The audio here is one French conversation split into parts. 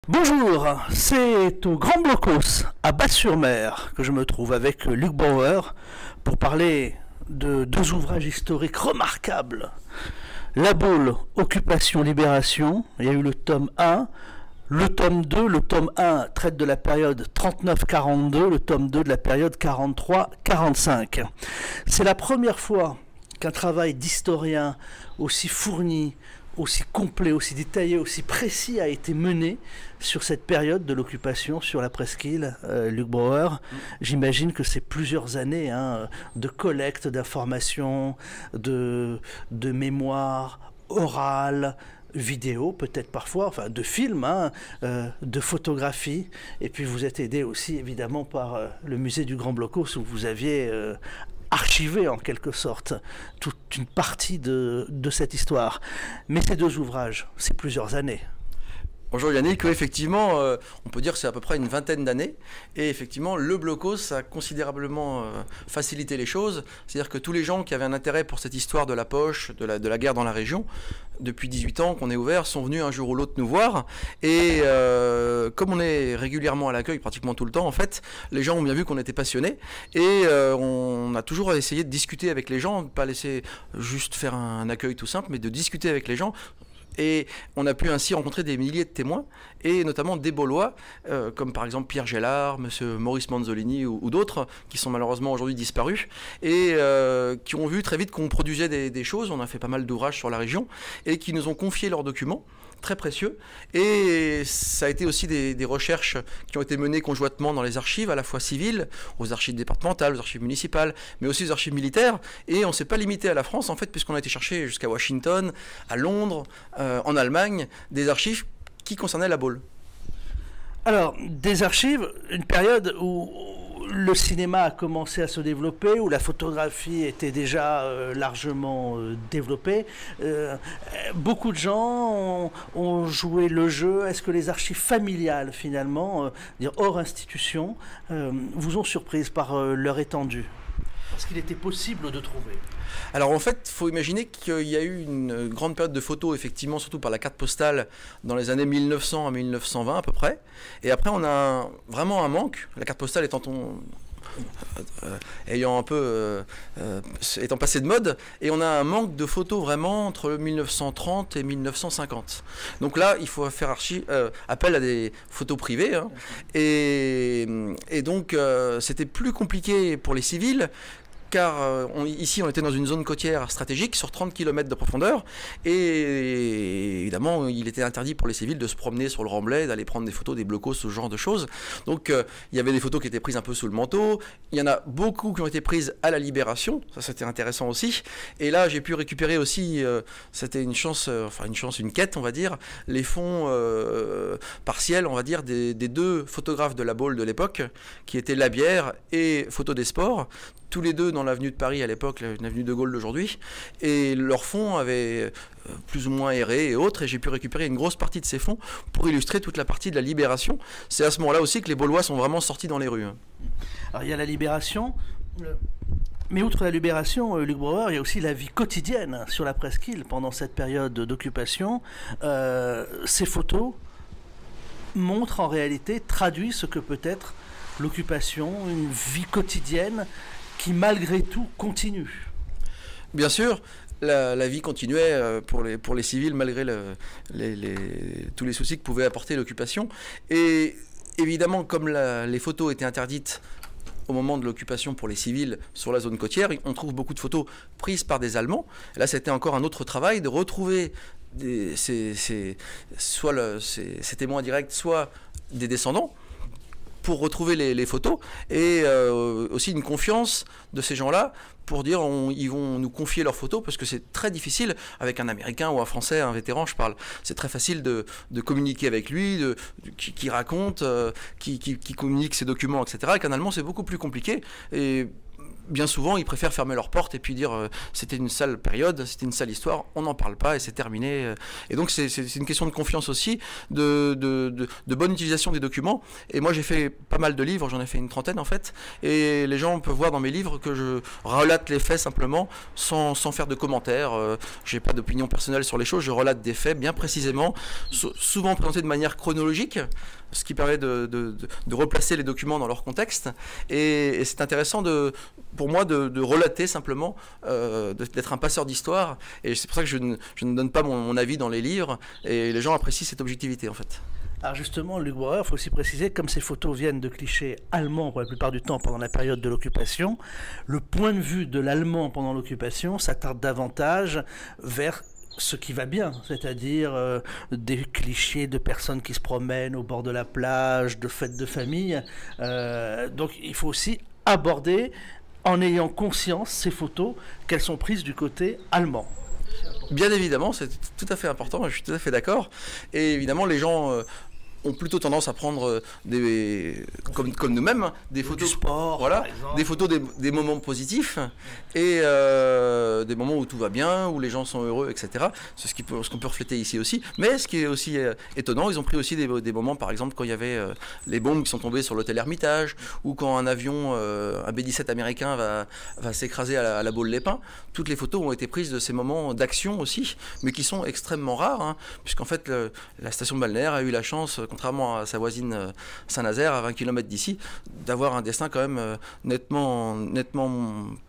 Bonjour, c'est au Grand Blocos, à Basse-sur-Mer, que je me trouve avec Luc Brouwer pour parler de deux ouvrages historiques remarquables. La Baule, Occupation, Libération, il y a eu le tome 1, le tome 2, le tome 1 traite de la période 39-42, le tome 2 de la période 43-45. C'est la première fois qu'un travail d'historien aussi fourni, aussi complet, aussi détaillé, aussi précis a été mené sur cette période de l'occupation sur la presqu'île, Luc Brouwer. J'imagine que c'est plusieurs années de collecte d'informations, de mémoire orale, vidéo peut-être parfois, enfin de films, de photographies, et puis vous êtes aidé aussi évidemment par le musée du Grand Blocos où vous aviez archivé en quelque sorte toute une partie de cette histoire. Mais ces deux ouvrages, c'est plusieurs années. Bonjour Yannick, oui, effectivement, on peut dire que c'est à peu près une vingtaine d'années, et effectivement le blocos a considérablement facilité les choses, c'est-à-dire que tous les gens qui avaient un intérêt pour cette histoire de la poche, de la guerre dans la région, depuis 18 ans qu'on est ouvert, sont venus un jour ou l'autre nous voir, et comme on est régulièrement à l'accueil, pratiquement tout le temps en fait, les gens ont bien vu qu'on était passionnés, et on a toujours essayé de discuter avec les gens, de ne pas laisser juste faire un accueil tout simple, mais de discuter avec les gens. Et on a pu ainsi rencontrer des milliers de témoins, et notamment des Baulois, comme par exemple Pierre Gellard, monsieur Maurice Manzolini ou d'autres, qui sont malheureusement aujourd'hui disparus, et qui ont vu très vite qu'on produisait des choses. On a fait pas mal d'ouvrages sur la région, et qui nous ont confié leurs documents, très précieux, et ça a été aussi des recherches qui ont été menées conjointement dans les archives, à la fois civiles, aux archives départementales, aux archives municipales, mais aussi aux archives militaires, et on ne s'est pas limité à la France en fait, puisqu'on a été chercher jusqu'à Washington, à Londres, en Allemagne, des archives qui concernaient la Baule. Alors, des archives, une période où le cinéma a commencé à se développer, où la photographie était déjà largement développée. Beaucoup de gens ont joué le jeu. Est-ce que les archives familiales, finalement, hors institution, vous ont surprise par leur étendue? Est-ce qu'il était possible de trouver? Alors en fait, il faut imaginer qu'il y a eu une grande période de photos, effectivement, surtout par la carte postale, dans les années 1900 à 1920 à peu près. Et après, on a vraiment un manque, la carte postale ayant un peu étant passé de mode, et on a un manque de photos vraiment entre 1930 et 1950. Donc là, il faut faire appel à des photos privées, et donc c'était plus compliqué pour les civils, car ici on était dans une zone côtière stratégique sur 30 km de profondeur, et évidemment il était interdit pour les civils de se promener sur le remblai, d'aller prendre des photos, des blocos, ce genre de choses. Donc il y avait des photos qui étaient prises un peu sous le manteau, il y en a beaucoup qui ont été prises à la Libération, ça c'était intéressant aussi, et là j'ai pu récupérer aussi, c'était une quête on va dire, les fonds partiels on va dire des deux photographes de la Baule de l'époque, qui étaient Labière et Photo des Sports, tous les deux dans l'avenue de Paris à l'époque, l'avenue de Gaulle d'aujourd'hui, et leurs fonds avaient plus ou moins erré et autres, et j'ai pu récupérer une grosse partie de ces fonds pour illustrer toute la partie de la Libération. C'est à ce moment-là aussi que les Baulois sont vraiment sortis dans les rues. Alors il y a la Libération, mais outre la Libération, Luc Brouwer, il y a aussi la vie quotidienne sur la presqu'île pendant cette période d'occupation. Ces photos montrent en réalité, traduisent ce que peut être l'occupation, une vie quotidienne qui malgré tout continue. Bien sûr, la vie continuait pour les civils malgré tous les soucis que pouvait apporter l'occupation. Et évidemment, comme les photos étaient interdites au moment de l'occupation pour les civils sur la zone côtière, on trouve beaucoup de photos prises par des Allemands. Et là, c'était encore un autre travail de retrouver soit ces témoins directs, soit des descendants, pour retrouver les photos, et aussi une confiance de ces gens-là pour dire ils vont nous confier leurs photos, parce que c'est très difficile avec un Américain ou un Français, un vétéran je parle, c'est très facile de communiquer avec lui, qui raconte, qui communique ses documents, etc. Avec un Allemand c'est beaucoup plus compliqué, et bien souvent, ils préfèrent fermer leurs portes et puis dire c'était une sale période, c'était une sale histoire, on n'en parle pas et c'est terminé. Et donc c'est une question de confiance aussi, de bonne utilisation des documents. Et moi j'ai fait pas mal de livres, j'en ai fait une trentaine en fait, et les gens peuvent voir dans mes livres que je relate les faits simplement, sans faire de commentaires. J'ai pas d'opinion personnelle sur les choses, je relate des faits bien précisément, souvent présentés de manière chronologique, ce qui permet de replacer les documents dans leur contexte. Et c'est intéressant pour moi de relater simplement, d'être un passeur d'histoire. Et c'est pour ça que je ne donne pas mon avis dans les livres. Et les gens apprécient cette objectivité en fait. Alors justement, Luc Brouwer, il faut aussi préciser, comme ces photos viennent de clichés allemands pour la plupart du temps pendant la période de l'occupation, le point de vue de l'allemand pendant l'occupation s'attarde davantage vers ce qui va bien, c'est-à-dire des clichés de personnes qui se promènent au bord de la plage, de fêtes de famille. Donc il faut aussi aborder, en ayant conscience, ces photos, qu'elles sont prises du côté allemand. Bien évidemment, c'est tout à fait important, je suis tout à fait d'accord. Et évidemment, les gens ont plutôt tendance à prendre comme nous-mêmes, des photos du sport, voilà, des photos des moments positifs et des moments où tout va bien, où les gens sont heureux, etc. C'est ce qu'on peut refléter ici aussi. Mais ce qui est aussi étonnant, ils ont pris aussi des moments, par exemple, quand il y avait les bombes qui sont tombées sur l'hôtel Hermitage, ou quand un avion, un B-17 américain va s'écraser à la Baule-les-Pins. Toutes les photos ont été prises de ces moments d'action aussi, mais qui sont extrêmement rares, hein, puisqu'en fait, la station balnéaire a eu la chance, contrairement à sa voisine Saint-Nazaire, à 20 km d'ici, d'avoir un destin quand même nettement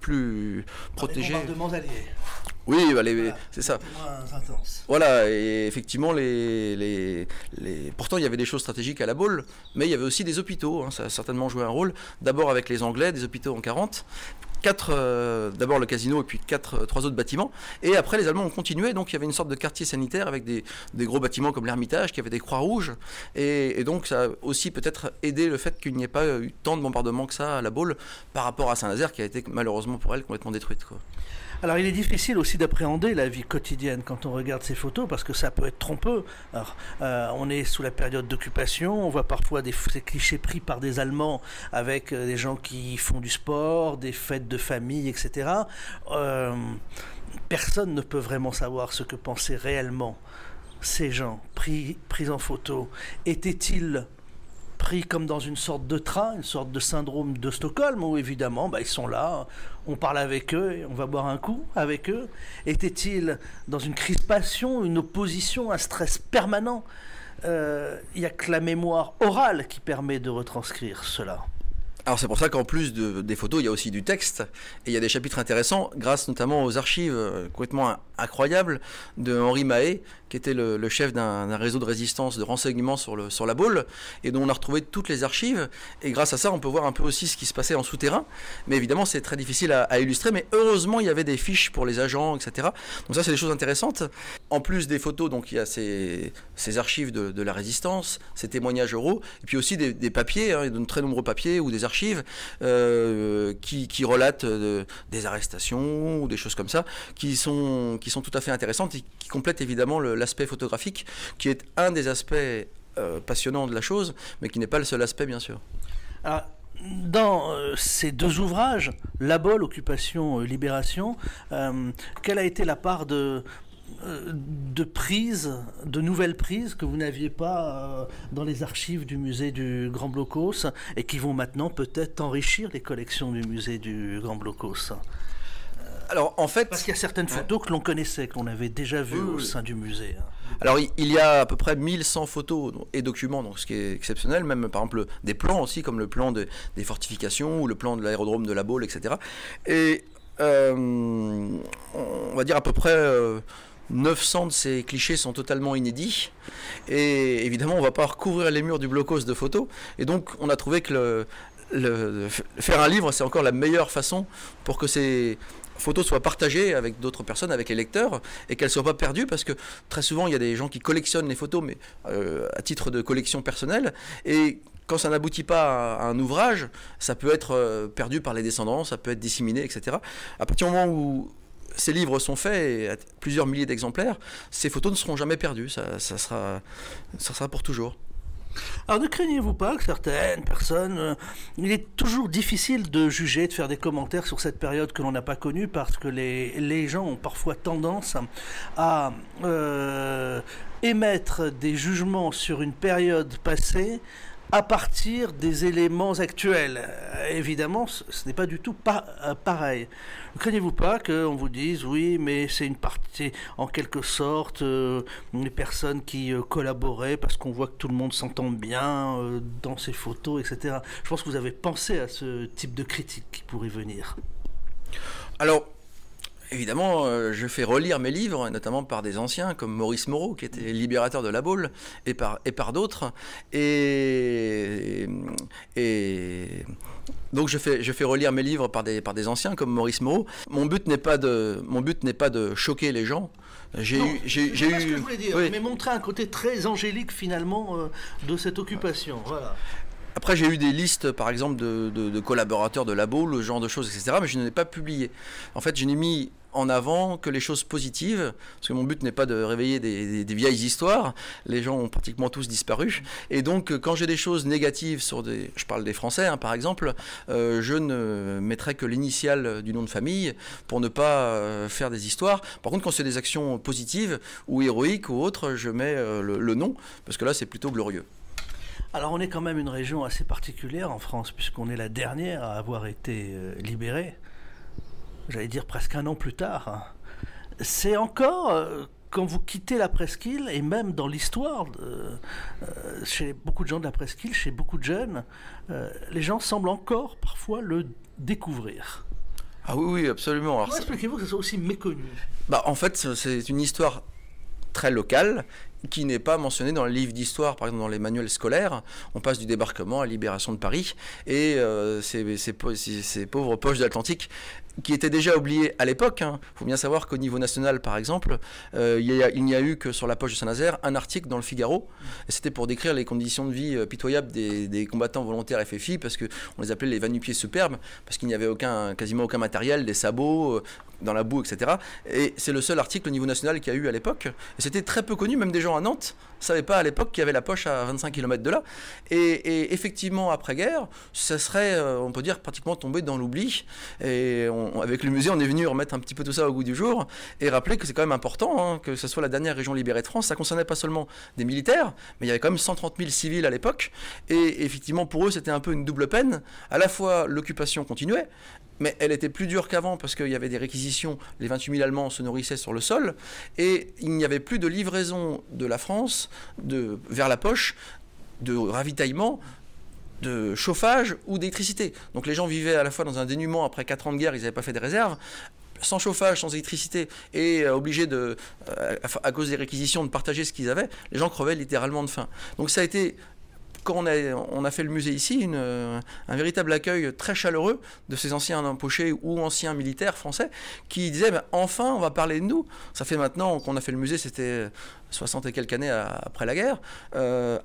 plus protégé. Les bombardements alliés. Oui, bah Voilà, c'est ça. Moins intense. Voilà, et effectivement, pourtant il y avait des choses stratégiques à la Baule, mais il y avait aussi des hôpitaux, hein, ça a certainement joué un rôle. D'abord avec les Anglais, des hôpitaux en 40. D'abord le casino et puis trois autres bâtiments. Et après, les Allemands ont continué. Donc, il y avait une sorte de quartier sanitaire avec des gros bâtiments comme l'Ermitage qui avaient des croix rouges. Et donc, ça a aussi peut-être aidé le fait qu'il n'y ait pas eu tant de bombardements que ça à la Baule par rapport à Saint-Nazaire qui a été malheureusement pour elle complètement détruite, quoi. Alors il est difficile aussi d'appréhender la vie quotidienne quand on regarde ces photos parce que ça peut être trompeux. Alors, on est sous la période d'occupation, on voit parfois ces clichés pris par des Allemands avec des gens qui font du sport, des fêtes de famille, etc. Personne ne peut vraiment savoir ce que pensaient réellement ces gens pris en photo. Étaient-ils pris comme dans une sorte de train, une sorte de syndrome de Stockholm, où évidemment ils sont là, on parle avec eux et on va boire un coup avec eux? Était-il dans une crispation, une opposition, un stress permanent? Il n'y a que la mémoire orale qui permet de retranscrire cela. Alors c'est pour ça qu'en plus des photos, il y a aussi du texte, et il y a des chapitres intéressants, grâce notamment aux archives complètement incroyables de Henri Mahé, qui était le chef d'un réseau de résistance, de renseignement sur la Baule, et dont on a retrouvé toutes les archives, et grâce à ça, on peut voir un peu aussi ce qui se passait en souterrain, mais évidemment, c'est très difficile à illustrer, mais heureusement, il y avait des fiches pour les agents, etc. Donc ça, c'est des choses intéressantes. En plus des photos, donc il y a ces archives de la résistance, ces témoignages oraux, et puis aussi des papiers, hein, de très nombreux papiers, ou des archives qui relatent des arrestations ou des choses comme ça, qui sont tout à fait intéressantes et qui complètent évidemment l'aspect photographique, qui est un des aspects passionnants de la chose, mais qui n'est pas le seul aspect, bien sûr. Alors, dans ces deux ouvrages, La Baule, Occupation, Libération, quelle a été la part de nouvelles prises que vous n'aviez pas dans les archives du musée du Grand Blockhaus et qui vont maintenant peut-être enrichir les collections du musée du Grand Blockhaus? Alors en fait, parce qu'il y a certaines photos que l'on connaissait, que l'on avait déjà vues au sein du musée. Alors il y a à peu près 1100 photos et documents, donc ce qui est exceptionnel, même par exemple des plans aussi, comme le plan des fortifications ou le plan de l'aérodrome de la Baule, etc. Et on va dire à peu près 900 de ces clichés sont totalement inédits, et évidemment on ne va pas recouvrir les murs du Blockhaus de photos, et donc on a trouvé que faire un livre, c'est encore la meilleure façon pour que ces photos soient partagées avec d'autres personnes, avec les lecteurs, et qu'elles ne soient pas perdues, parce que très souvent il y a des gens qui collectionnent les photos, mais à titre de collection personnelle, et quand ça n'aboutit pas à un ouvrage, ça peut être perdu par les descendants, ça peut être disséminé, etc. À partir du moment où ces livres sont faits, et à plusieurs milliers d'exemplaires, ces photos ne seront jamais perdues, ça sera pour toujours. Alors ne craignez-vous pas que certaines personnes... il est toujours difficile de juger, de faire des commentaires sur cette période que l'on n'a pas connue parce que les gens ont parfois tendance à émettre des jugements sur une période passée à partir des éléments actuels. Évidemment, ce n'est pas du tout pareil. Ne craignez-vous pas qu'on vous dise, oui, mais c'est une partie, en quelque sorte, les personnes qui collaboraient parce qu'on voit que tout le monde s'entend bien dans ces photos, etc. Je pense que vous avez pensé à ce type de critique qui pourrait venir. Alors, évidemment, je fais relire mes livres, notamment par des anciens comme Maurice Moreau, qui était libérateur de La Baule, et par d'autres. Et donc je fais relire mes livres par des anciens comme Maurice Moreau. Mon but n'est pas de choquer les gens. J'ai eu. Ce que je voulais dire, oui. Mais montrer un côté très angélique finalement de cette occupation. Voilà. Après, j'ai eu des listes, par exemple, de collaborateurs de La Baule, ce genre de choses, etc. Mais je ne l'ai pas publié. En fait, je n'ai mis en avant que les choses positives, parce que mon but n'est pas de réveiller des vieilles histoires. Les gens ont pratiquement tous disparu. Et donc, quand j'ai des choses négatives je parle des Français, hein, par exemple, je ne mettrai que l'initiale du nom de famille pour ne pas faire des histoires. Par contre, quand c'est des actions positives ou héroïques ou autres, je mets le nom, parce que là, c'est plutôt glorieux. Alors on est quand même une région assez particulière en France, puisqu'on est la dernière à avoir été libérée, j'allais dire presque un an plus tard. C'est encore, quand vous quittez la presqu'île, et même dans l'histoire, chez beaucoup de gens de la presqu'île, chez beaucoup de jeunes, les gens semblent encore parfois le découvrir. Ah oui, absolument. Comment expliquez-vous que ça soit aussi méconnu ? En fait, c'est une histoire très locale, qui n'est pas mentionné dans les livres d'histoire, par exemple dans les manuels scolaires. On passe du débarquement à la libération de Paris, et ces pauvres poches de l'Atlantique qui étaient déjà oubliées à l'époque. Il faut bien savoir qu'au niveau national, par exemple, il n'y a eu que sur la poche de Saint-Nazaire un article dans le Figaro, et c'était pour décrire les conditions de vie pitoyables des combattants volontaires FFI, parce qu'on les appelait les va-nu-pieds superbes, parce qu'il n'y avait quasiment aucun matériel, des sabots, dans la boue, etc. Et c'est le seul article au niveau national qu'il y a eu à l'époque, et c'était très peu connu, même des gens à Nantes ne savaient pas à l'époque qu'il y avait la poche à 25 km de là. Et effectivement, après-guerre, ça serait, on peut dire, pratiquement tombé dans l'oubli. Et avec le musée, on est venu remettre un petit peu tout ça au goût du jour et rappeler que c'est quand même important, que ce soit la dernière région libérée de France. Ça ne concernait pas seulement des militaires, mais il y avait quand même 130 000 civils à l'époque. Et effectivement, pour eux, c'était un peu une double peine. À la fois, l'occupation continuait, mais elle était plus dure qu'avant parce qu'il y avait des réquisitions. Les 28 000 Allemands se nourrissaient sur le sol et il n'y avait plus de livraison de la France vers la poche, de ravitaillement, de chauffage ou d'électricité. Donc les gens vivaient à la fois dans un dénuement après 4 ans de guerre, ils n'avaient pas fait des réserves, sans chauffage, sans électricité, et obligés à cause des réquisitions, de partager ce qu'ils avaient. Les gens crevaient littéralement de faim. Donc ça a été... Quand on a fait le musée ici, un véritable accueil très chaleureux de ces anciens empochés ou anciens militaires français qui disaient enfin on va parler de nous. Ça fait maintenant qu'on a fait le musée, c'était 60 et quelques années après la guerre.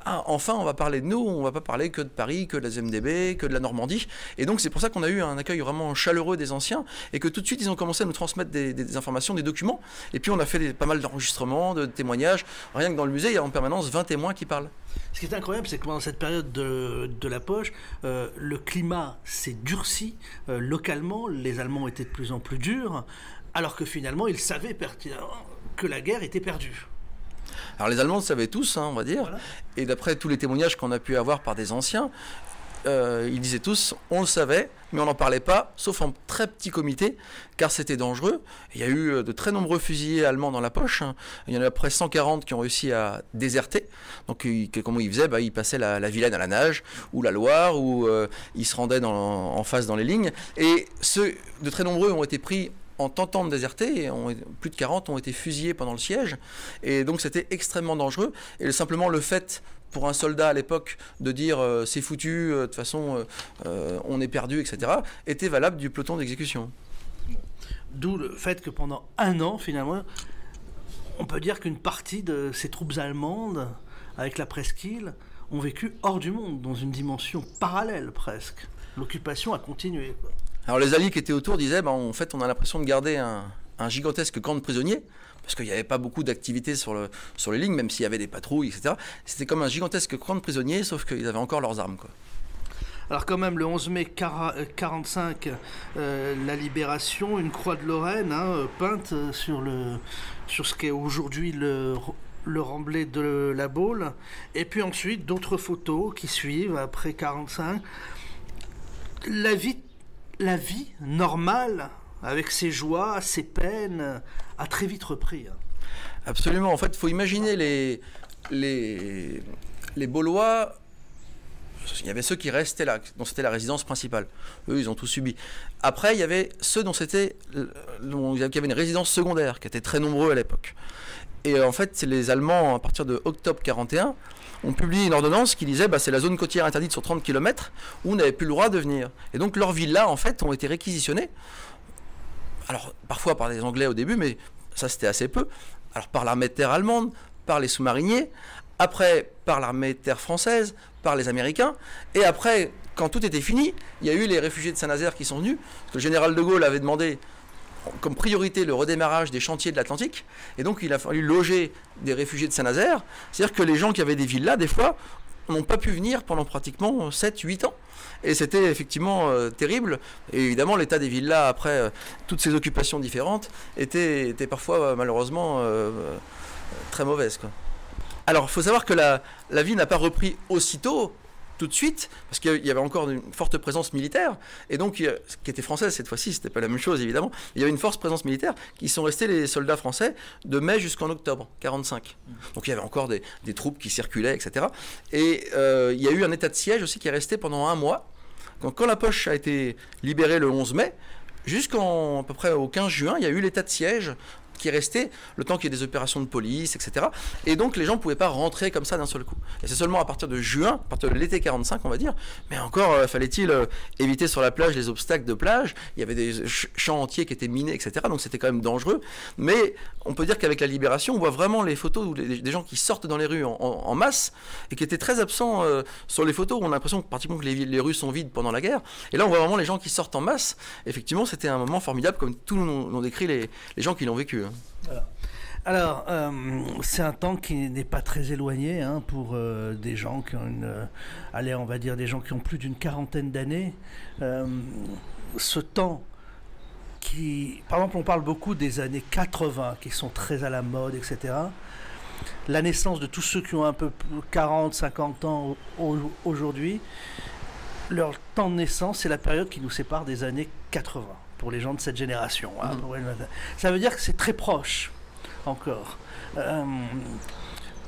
Enfin on va parler de nous, on ne va pas parler que de Paris, que de la ZMDB, que de la Normandie. Et donc c'est pour ça qu'on a eu un accueil vraiment chaleureux des anciens et que tout de suite ils ont commencé à nous transmettre des informations, des documents. Et puis on a fait pas mal d'enregistrements, de témoignages. Rien que dans le musée, il y a en permanence 20 témoins qui parlent. Ce qui est incroyable, c'est que pendant cette période de la poche, le climat s'est durci localement, les Allemands étaient de plus en plus durs, alors que finalement, ils savaient pertinemment que la guerre était perdue. Alors les Allemands le savaient tous, on va dire, voilà. Et d'après tous les témoignages qu'on a pu avoir par des anciens, ils disaient tous, on le savait, mais on n'en parlait pas, sauf en très petit comité, car c'était dangereux. Il y a eu de très nombreux fusiliers allemands dans la poche. Il y en a près 140 qui ont réussi à déserter. Donc comment ils faisaient ? Ils passaient la Vilaine à la nage, ou la Loire, ou ils se rendaient en face dans les lignes. Et de très nombreux ont été pris en tentant de déserter, et plus de 40 ont été fusillés pendant le siège. Et donc c'était extrêmement dangereux. Et simplement le fait... pour un soldat à l'époque de dire c'est foutu, de toute façon on est perdu, etc., était valable du peloton d'exécution. D'où le fait que pendant un an, finalement, on peut dire qu'une partie de ces troupes allemandes, avec la presqu'île, ont vécu hors du monde, dans une dimension parallèle presque. L'occupation a continué. Alors les alliés qui étaient autour disaient, en fait on a l'impression de garder un gigantesque camp de prisonniers, parce qu'il n'y avait pas beaucoup d'activités sur les lignes, même s'il y avait des patrouilles, etc. C'était comme un gigantesque camp de prisonniers, sauf qu'ils avaient encore leurs armes, quoi. Alors quand même, le 11 mai 45, la libération, une croix de Lorraine peinte sur ce qu'est aujourd'hui le remblai de la Baule. Et puis ensuite, d'autres photos qui suivent après 45. La vie normale, avec ses joies, ses peines, a très vite repris. Absolument. En fait, il faut imaginer les Baulois. Il y avait ceux qui restaient là, dont c'était la résidence principale. Eux, ils ont tout subi. Après, il y avait ceux qui avaient une résidence secondaire, qui étaient très nombreux à l'époque. Et en fait, les Allemands, à partir de octobre 41, ont publié une ordonnance qui disait c'est la zone côtière interdite sur 30 km où on n'avait plus le droit de venir. Et donc leurs villas, en fait, ont été réquisitionnées. Alors, parfois par les Anglais au début, mais ça, c'était assez peu. Alors, par l'armée de terre allemande, par les sous-mariniers, après par l'armée de terre française, par les Américains, et après, quand tout était fini, il y a eu les réfugiés de Saint-Nazaire qui sont venus, parce que le général de Gaulle avait demandé comme priorité le redémarrage des chantiers de l'Atlantique, et donc il a fallu loger des réfugiés de Saint-Nazaire, c'est-à-dire que les gens qui avaient des villas, des fois, n'ont pas pu venir pendant pratiquement 7-8 ans. Et c'était effectivement terrible. Et évidemment, l'état des villas, après toutes ces occupations différentes, était parfois malheureusement très mauvaise, quoi. Alors, il faut savoir que la vie n'a pas repris aussitôt, tout de suite, parce qu'il y avait encore une forte présence militaire, et donc, qui était française cette fois-ci, c'était pas la même chose évidemment, il y avait une forte présence militaire, qui sont restés les soldats français de mai jusqu'en octobre 45. Donc il y avait encore des troupes qui circulaient, etc. Et il y a eu un état de siège aussi qui est resté pendant un mois. Donc quand la poche a été libérée le 11 mai, jusqu'en à peu près au 15 juin, il y a eu l'état de siège qui est resté le temps qu'il y ait des opérations de police, etc. Et donc les gens ne pouvaient pas rentrer comme ça d'un seul coup. Et c'est seulement à partir de juin, à partir de l'été 45, on va dire, mais encore fallait-il éviter sur la plage les obstacles de plage, il y avait des champs entiers qui étaient minés, etc. Donc c'était quand même dangereux. Mais on peut dire qu'avec la libération, on voit vraiment les photos où des gens qui sortent dans les rues en masse et qui étaient très absents sur les photos. On a l'impression pratiquement que les rues sont vides pendant la guerre. Et là, on voit vraiment les gens qui sortent en masse. Effectivement, c'était un moment formidable, comme tous l'ont décrit les gens qui l'ont vécu. Voilà. Alors, c'est un temps qui n'est pas très éloigné pour des gens qui ont on va dire des gens qui ont plus d'une quarantaine d'années. Ce temps par exemple, on parle beaucoup des années 80 qui sont très à la mode, etc. La naissance de tous ceux qui ont un peu 40, 50 ans aujourd'hui, leur temps de naissance, c'est la période qui nous sépare des années 80. Pour les gens de cette génération. Ça veut dire que c'est très proche, encore.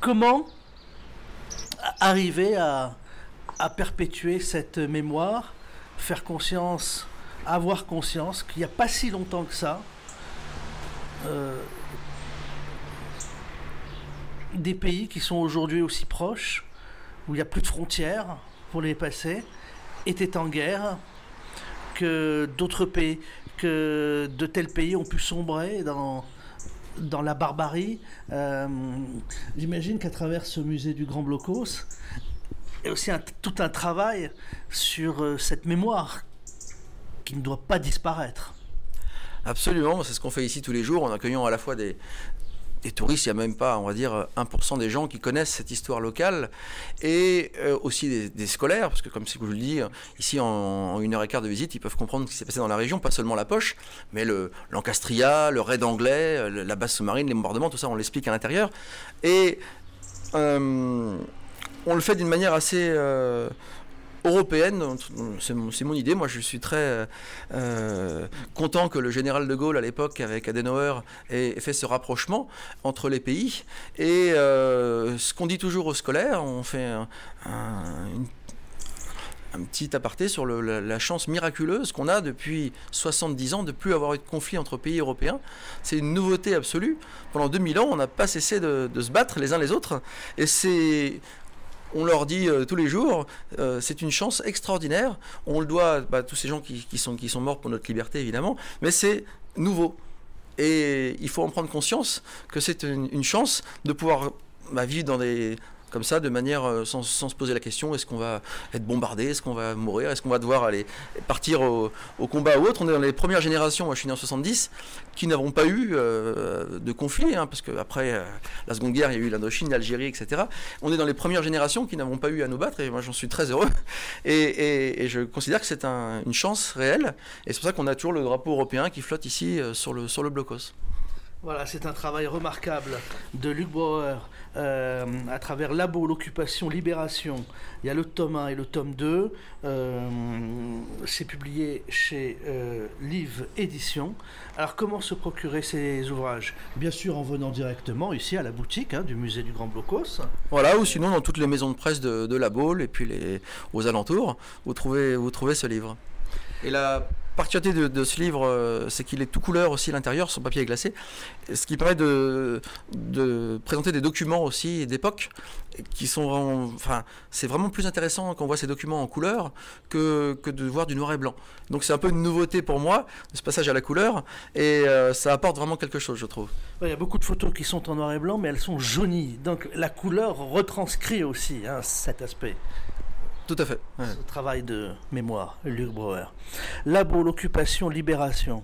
Comment arriver à perpétuer cette mémoire, avoir conscience qu'il n'y a pas si longtemps que ça, des pays qui sont aujourd'hui aussi proches, où il n'y a plus de frontières pour les passer, étaient en guerre, que d'autres pays, que de tels pays ont pu sombrer dans la barbarie. J'imagine qu'à travers ce musée du Grand Blocos, il y a aussi tout un travail sur cette mémoire qui ne doit pas disparaître. Absolument, c'est ce qu'on fait ici tous les jours, en accueillant à la fois des touristes, il n'y a même pas, on va dire, 1% des gens qui connaissent cette histoire locale, et aussi des scolaires, parce que comme je vous le dis, ici en 1h15 de visite, ils peuvent comprendre ce qui s'est passé dans la région, pas seulement la poche, mais l'Ancastria, le raid anglais, la base sous-marine, les bombardements, tout ça, on l'explique à l'intérieur. Et on le fait d'une manière assez européenne, c'est mon idée. Moi, je suis très content que le général de Gaulle, à l'époque, avec Adenauer, ait fait ce rapprochement entre les pays. Et ce qu'on dit toujours aux scolaires, on fait un petit aparté sur la chance miraculeuse qu'on a depuis 70 ans de ne plus avoir eu de conflit entre pays européens. C'est une nouveauté absolue. Pendant 2000 ans, on n'a pas cessé de se battre les uns les autres. Et on leur dit tous les jours, c'est une chance extraordinaire. On le doit à tous ces gens qui sont morts pour notre liberté, évidemment, mais c'est nouveau. Et il faut en prendre conscience que c'est une chance de pouvoir vivre comme ça, de manière sans se poser la question, est-ce qu'on va être bombardé, est-ce qu'on va mourir, est-ce qu'on va devoir aller partir au combat ou autre. On est dans les premières générations, moi je suis né en 70, qui n'avons pas eu de conflit, hein, parce qu'après la Seconde Guerre, il y a eu l'Indochine, l'Algérie, etc. On est dans les premières générations qui n'avons pas eu à nous battre, et moi j'en suis très heureux. Et je considère que c'est une chance réelle, et c'est pour ça qu'on a toujours le drapeau européen qui flotte ici sur le blocos. Voilà, c'est un travail remarquable de Luc Brouwer à travers Labo, l'occupation, libération. Il y a le tome 1 et le tome 2. C'est publié chez Livre Édition. Alors, comment se procurer ces ouvrages? Bien sûr, en venant directement ici à la boutique du musée du Grand Blocos. Voilà, ou sinon dans toutes les maisons de presse de La Baule et puis aux alentours, vous trouvez ce livre. Et la particularité de ce livre, c'est qu'il est tout couleur aussi à l'intérieur, son papier est glacé, ce qui permet de présenter des documents aussi d'époque qui sont vraiment, enfin, c'est vraiment plus intéressant quand on voit ces documents en couleur que de voir du noir et blanc. Donc c'est un peu une nouveauté pour moi, ce passage à la couleur, et ça apporte vraiment quelque chose, je trouve. Il y a beaucoup de photos qui sont en noir et blanc, mais elles sont jaunies. Donc la couleur retranscrit aussi cet aspect. Tout à fait. Ouais. Ce travail de mémoire, Luc Brouwer. Labo, l'occupation, libération.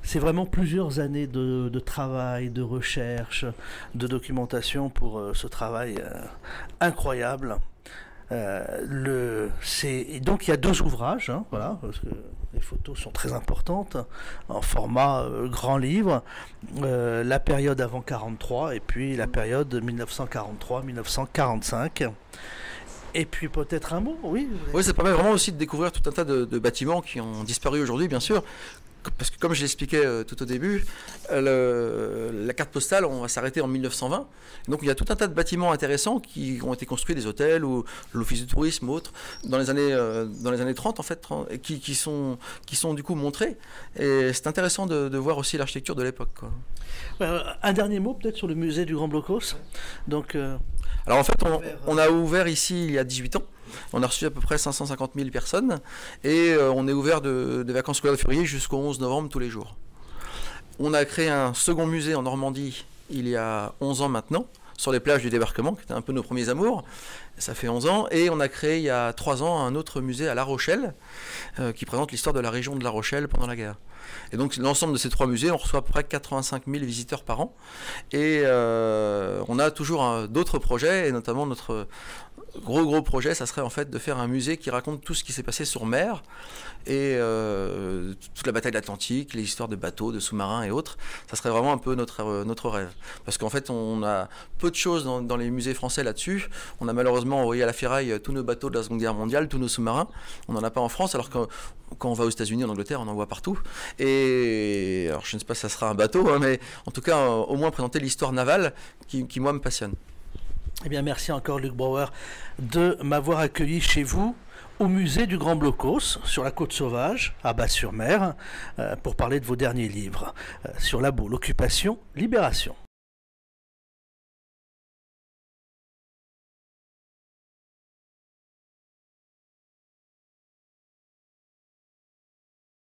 C'est vraiment plusieurs années de travail, de recherche, de documentation pour ce travail incroyable. Donc il y a 2 ouvrages, voilà, parce que les photos sont très importantes, en format grand livre, la période avant 43 et puis la période 1943-1945. Et puis peut-être un mot, oui. Oui, ça permet vraiment aussi de découvrir tout un tas de bâtiments qui ont disparu aujourd'hui, bien sûr. Parce que comme je l'expliquais tout au début, la carte postale, on va s'arrêter en 1920. Donc il y a tout un tas de bâtiments intéressants qui ont été construits, des hôtels ou l'office du tourisme ou autres, dans les années 30 en fait, qui sont du coup montrés. Et c'est intéressant de voir aussi l'architecture de l'époque, quoi. Un dernier mot peut-être sur le musée du Grand Blocos. Donc, alors en fait, on a ouvert ici il y a 18 ans. On a reçu à peu près 550 000 personnes et on est ouvert des vacances scolaires de février jusqu'au 11 novembre tous les jours. On a créé un second musée en Normandie il y a 11 ans maintenant, sur les plages du débarquement, qui était un peu nos premiers amours. Ça fait 11 ans. Et on a créé il y a 3 ans un autre musée à La Rochelle, qui présente l'histoire de la région de La Rochelle pendant la guerre. Et donc l'ensemble de ces 3 musées, on reçoit à peu près 85 000 visiteurs par an. Et on a toujours d'autres projets, et notamment notre gros projet, ça serait en fait de faire un musée qui raconte tout ce qui s'est passé sur mer, et toute la bataille de l'Atlantique, les histoires de bateaux, de sous-marins et autres. Ça serait vraiment un peu notre rêve. Parce qu'en fait, on a peu de choses dans les musées français là-dessus. On a malheureusement envoyé à la ferraille tous nos bateaux de la Seconde Guerre mondiale, tous nos sous-marins. On n'en a pas en France, alors que quand on va aux États-Unis, en Angleterre, on en voit partout. Et alors, je ne sais pas si ça sera un bateau, mais en tout cas, au moins présenter l'histoire navale qui moi, me passionne. Eh bien, merci encore, Luc Brouwer, de m'avoir accueilli chez vous, au musée du Grand Blocos, sur la Côte Sauvage, à Bas-sur-Mer, pour parler de vos derniers livres sur Labo, l'occupation, libération.